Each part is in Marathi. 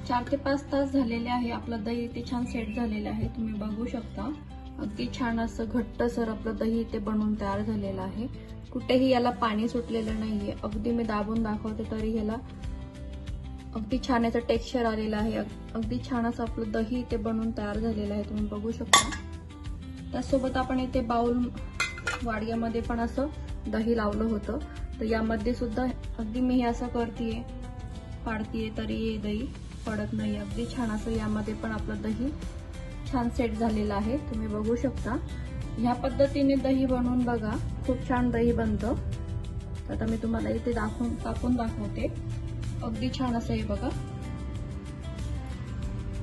4 ते 5 तास झालेले आहे। आपलं दही इथे छान सेट झालेलं आहे, तुम्ही बघू शकता। अगदी छान असं घट्टसर आपलं दही इथे बनवून तयार झालेलं आहे। कुठेही याला पाणी सुटलेलं नाहीये। अगदी मी दाबून दाखवते तरी याला अगदी छान याचं टेक्स्चर आलेलं आहे। अगदी छान असं आपलं दही इथे बनवून तयार झालेलं आहे, तुम्ही बघू शकता। त्यासोबत आपण इथे बाउल वाडग्यामध्ये पण असं दही लावलं होतं, तर यामध्ये सुद्धा अगदी मी हे असं करतेय, पाडतीये तरी हे दही पडत नाही। अगदी छान असं यामध्ये पण आपलं दही छान सेट झालेलं आहे, तुम्ही बघू शकता। ह्या पद्धतीने दही बनवून बघा, खूप छान दही बनतं। तर आता मी तुम्हाला इथे कापून दाखवते। अगदी छान असं हे बघा,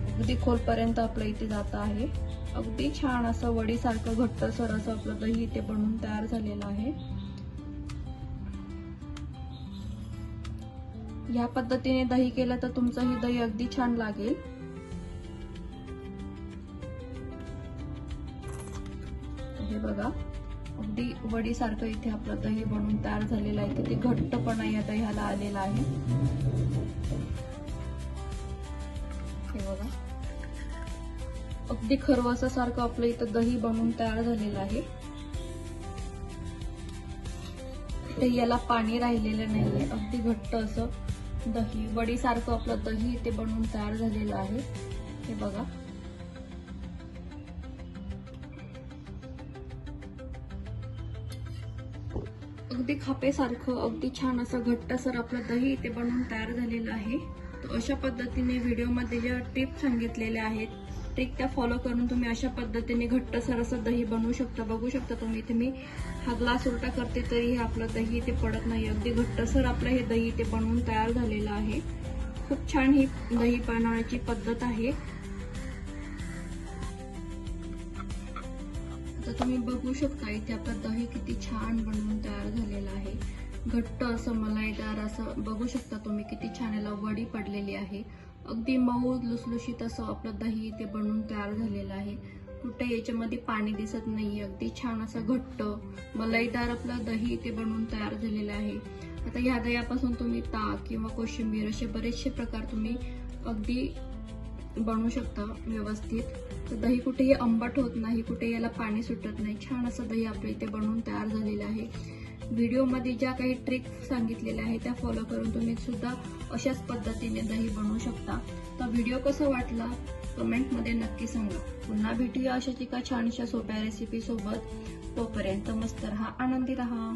अगदी खोलपर्यंत आपलं इथे जात आहे। अगदी छान असं वडीसारखं घट्टसर असं आपलं दही इथे बनवून तयार झालेलं आहे। या पद्धतीने दही केलं तर तुमचं ही दही अगदी छान लागेल। हे बघा, अगदी वडीसारखं इथे आपलं दही बनवून तयार झालेलं आहे। किती घट्टपणा या दह्याला आलेला आहे, हे बघा। अगदी खरवसासारखं आपलं इथं दही बनवून तयार झालेलं आहे। ते याला पाणी राहिलेलं नाहीये, अगदी घट्ट असं दही वडीसारखं आपलं दही इथे बनवून तयार झालेलं आहे, हे बघा। अगदी खापेसारखं अगदी छान असं घट्टसर आपलं दही इथे बनवून तयार झालेलं आहे। तर अशा पद्धतीने व्हिडिओमध्ये ज्या टिप्स सांगितलेल्या आहेत, ट्रिक त्या फॉलो करून तुम्ही अशा पद्धतीने घट्टसर असं दही बनवू शकता। बघू शकता तुम्ही इथे मी हा ग्लास उलटा करते तरी हे आपलं दही इथे पडत नाही। अगदी घट्टसर आपलं हे दही इथे बनवून तयार झालेलं आहे। खूप छान ही दही बनवण्याची पद्धत आहे। तर तुम्ही बघू शकता इथे आपलं दही किती छान बनवून तयार झालेलं आहे। घट्ट असं मलाईदार असं बघू शकता तुम्ही, किती छान याला वडी पडलेली आहे। अगदी मऊ लुसलुशीत असं आपलं दही इथे बनवून तयार झालेलं आहे। कुठे याच्यामध्ये पाणी दिसत नाहीये, अगदी छान असं घट्ट मलाईदार आपलं दही इथे बनवून तयार झालेलं आहे। आता ह्या दह्यापासून तुम्ही ताक किंवा कोशिंबीर असे बरेचसे प्रकार तुम्ही अगदी बनवू शकता व्यवस्थित। तर दही कुठेही आंबट होत नाही, कुठे याला पाणी सुटत नाही। छान असं दही आपल्या इथे बनवून तयार झालेलं आहे। व्हिडिओमध्ये ज्या काही ट्रिक सांगितलेल्या आहेत त्या फॉलो करून तुम्ही सुद्धा अशाच पद्धतीने दही बनवू शकता। तर व्हिडिओ कसा वाटला कमेंटमध्ये नक्की सांगा। पुन्हा भेटूया अशाच एका छानशा सोप्या रेसिपी सोबत। तोपर्यंत मस्त रहा, आनंदी रहा।